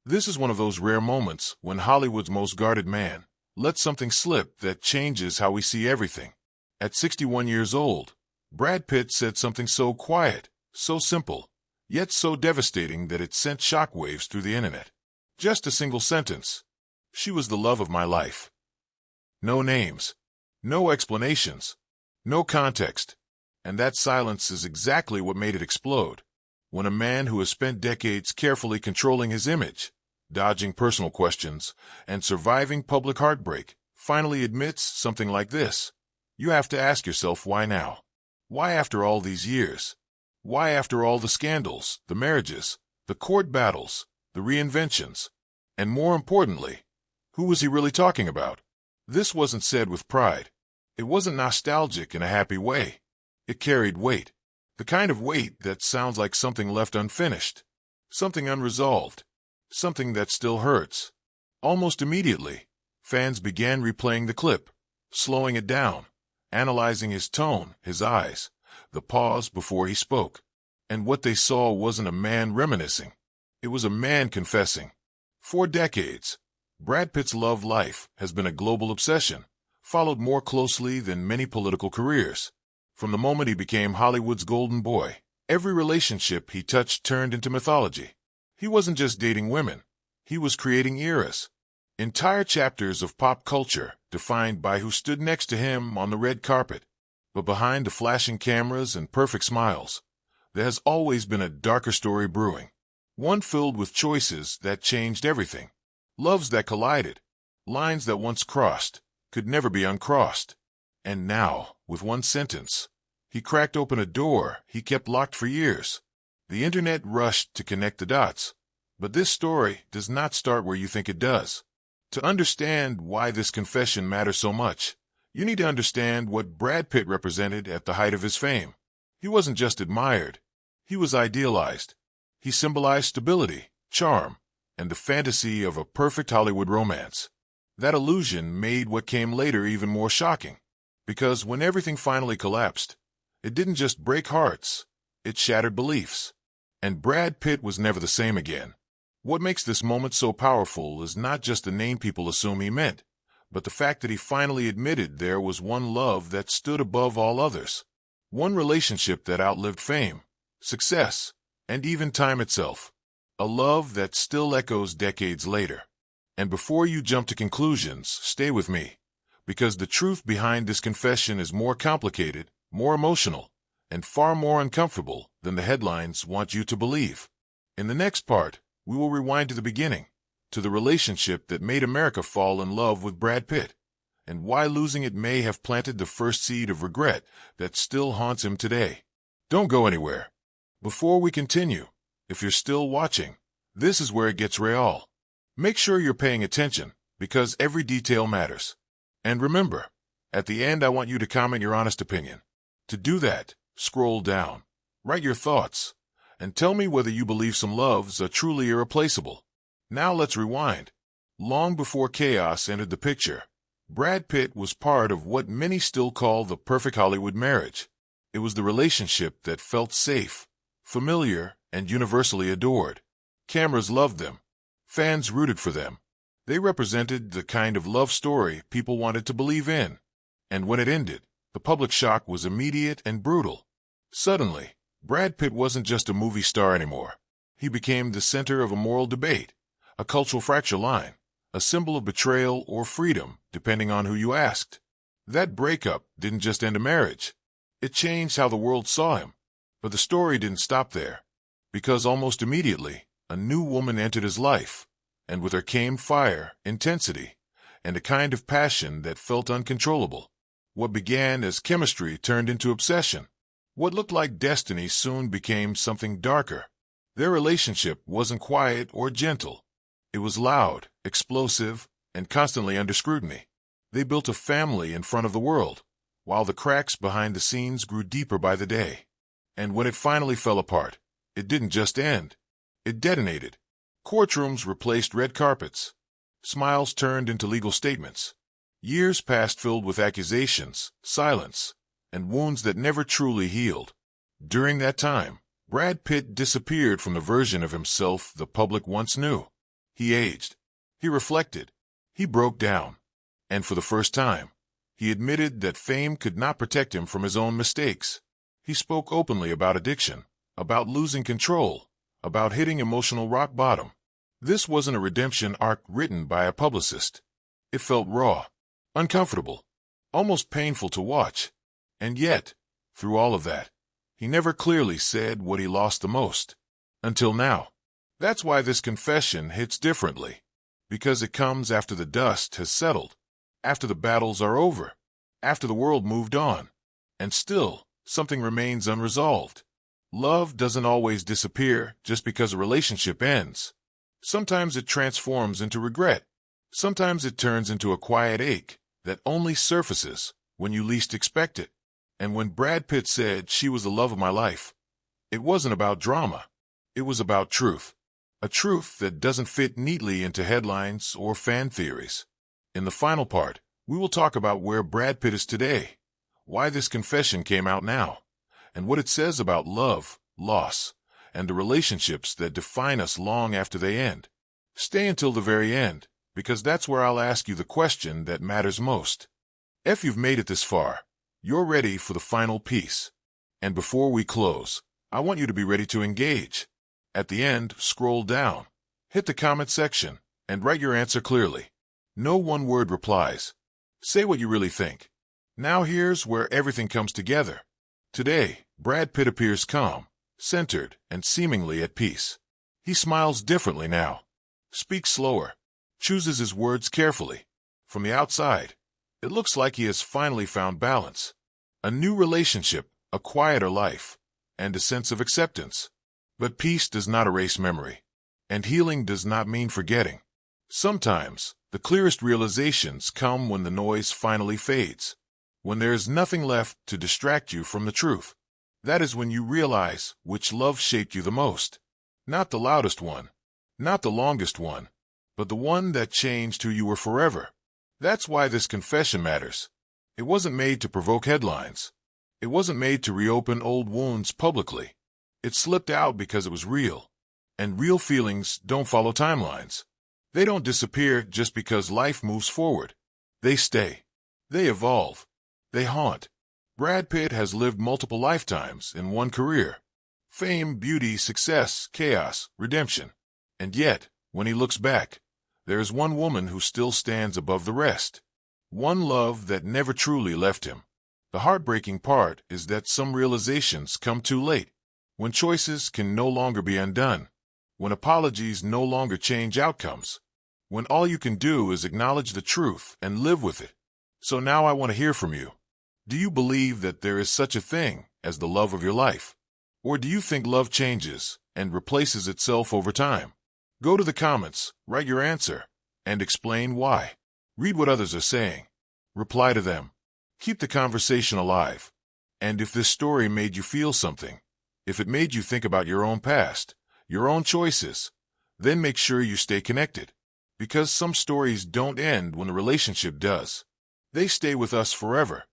This is one of those rare moments when Hollywood's most guarded man lets something slip that changes how we see everything. At 61 years old, Brad Pitt said something so quiet, so simple, yet so devastating that it sent shockwaves through the internet. Just a single sentence. She was the love of my life. No names, no explanations, no context. And that silence is exactly what made it explode. When a man who has spent decades carefully controlling his image, dodging personal questions, and surviving public heartbreak, finally admits something like this, you have to ask yourself, why now? Why after all these years? Why after all the scandals, the marriages, the court battles, the reinventions? And more importantly, who was he really talking about? This wasn't said with pride. It wasn't nostalgic in a happy way. It carried weight. The kind of weight that sounds like something left unfinished, something unresolved, something that still hurts. Almost immediately, fans began replaying the clip, slowing it down, analyzing his tone, his eyes, the pause before he spoke. And what they saw wasn't a man reminiscing. It was a man confessing. For decades, Brad Pitt's love life has been a global obsession, followed more closely than many political careers. From the moment he became Hollywood's golden boy, every relationship he touched turned into mythology. He wasn't just dating women. He was creating eras. Entire chapters of pop culture defined by who stood next to him on the red carpet. But behind the flashing cameras and perfect smiles, there has always been a darker story brewing. One filled with choices that changed everything. Loves that collided. Lines that once crossed could never be uncrossed. And now, with one sentence, he cracked open a door he kept locked for years. The internet rushed to connect the dots. But this story does not start where you think it does. To understand why this confession matters so much, you need to understand what Brad Pitt represented at the height of his fame. He wasn't just admired. He was idealized. He symbolized stability, charm, and the fantasy of a perfect Hollywood romance. That illusion made what came later even more shocking. Because when everything finally collapsed, it didn't just break hearts, it shattered beliefs. And Brad Pitt was never the same again. What makes this moment so powerful is not just the name people assume he meant, but the fact that he finally admitted there was one love that stood above all others. One relationship that outlived fame, success, and even time itself. A love that still echoes decades later. And before you jump to conclusions, stay with me. Because the truth behind this confession is more complicated, more emotional, and far more uncomfortable than the headlines want you to believe. In the next part, we will rewind to the beginning, to the relationship that made America fall in love with Brad Pitt, and why losing it may have planted the first seed of regret that still haunts him today. Don't go anywhere. Before we continue, if you're still watching, this is where it gets real. Make sure you're paying attention, because every detail matters. And remember, at the end I want you to comment your honest opinion. To do that, scroll down, write your thoughts, and tell me whether you believe some loves are truly irreplaceable. Now let's rewind. Long before chaos entered the picture, Brad Pitt was part of what many still call the perfect Hollywood marriage. It was the relationship that felt safe, familiar, and universally adored. Cameras loved them. Fans rooted for them. They represented the kind of love story people wanted to believe in. And when it ended, the public shock was immediate and brutal. Suddenly, Brad Pitt wasn't just a movie star anymore. He became the center of a moral debate, a cultural fracture line, a symbol of betrayal or freedom, depending on who you asked. That breakup didn't just end a marriage. It changed how the world saw him. But the story didn't stop there. Because almost immediately, a new woman entered his life, and with her came fire, intensity, and a kind of passion that felt uncontrollable. What began as chemistry turned into obsession. What looked like destiny soon became something darker. Their relationship wasn't quiet or gentle. It was loud, explosive, and constantly under scrutiny. They built a family in front of the world, while the cracks behind the scenes grew deeper by the day. And when it finally fell apart, it didn't just end. It detonated. Courtrooms replaced red carpets. Smiles turned into legal statements. Years passed filled with accusations, silence, and wounds that never truly healed. During that time, Brad Pitt disappeared from the version of himself the public once knew. He aged. He reflected. He broke down. And for the first time, he admitted that fame could not protect him from his own mistakes. He spoke openly about addiction, about losing control, about hitting emotional rock bottom. This wasn't a redemption arc written by a publicist. It felt raw, uncomfortable, almost painful to watch. And yet, through all of that, he never clearly said what he lost the most. Until now. That's why this confession hits differently. Because it comes after the dust has settled, after the battles are over, after the world moved on. And still, something remains unresolved. Love doesn't always disappear just because a relationship ends. Sometimes it transforms into regret. Sometimes it turns into a quiet ache that only surfaces when you least expect it. And when Brad Pitt said she was the love of my life, it wasn't about drama. It was about truth. A truth that doesn't fit neatly into headlines or fan theories. In the final part, we will talk about where Brad Pitt is today, why this confession came out now, and what it says about love, loss, and the relationships that define us long after they end. Stay until the very end, because that's where I'll ask you the question that matters most. If you've made it this far, you're ready for the final piece. And before we close, I want you to be ready to engage. At the end, scroll down, hit the comment section, and write your answer clearly. No one-word replies. Say what you really think. Now here's where everything comes together. Today, Brad Pitt appears calm, centered, and seemingly at peace. He smiles differently now, speaks slower, chooses his words carefully. From the outside, it looks like he has finally found balance. A new relationship, a quieter life, and a sense of acceptance. But peace does not erase memory, and healing does not mean forgetting. Sometimes, the clearest realizations come when the noise finally fades, when there is nothing left to distract you from the truth. That is when you realize which love shaped you the most. Not the loudest one, not the longest one, but the one that changed who you were forever. That's why this confession matters. It wasn't made to provoke headlines. It wasn't made to reopen old wounds publicly. It slipped out because it was real. And real feelings don't follow timelines. They don't disappear just because life moves forward. They stay. They evolve. They haunt. Brad Pitt has lived multiple lifetimes in one career. Fame, beauty, success, chaos, redemption. And yet, when he looks back, there is one woman who still stands above the rest. One love that never truly left him. The heartbreaking part is that some realizations come too late. When choices can no longer be undone, when apologies no longer change outcomes, when all you can do is acknowledge the truth and live with it. So now I want to hear from you. Do you believe that there is such a thing as the love of your life? Or do you think love changes and replaces itself over time? Go to the comments, write your answer, and explain why. Read what others are saying. Reply to them. Keep the conversation alive. And if this story made you feel something, if it made you think about your own past, your own choices, then make sure you stay connected. Because some stories don't end when a relationship does. They stay with us forever.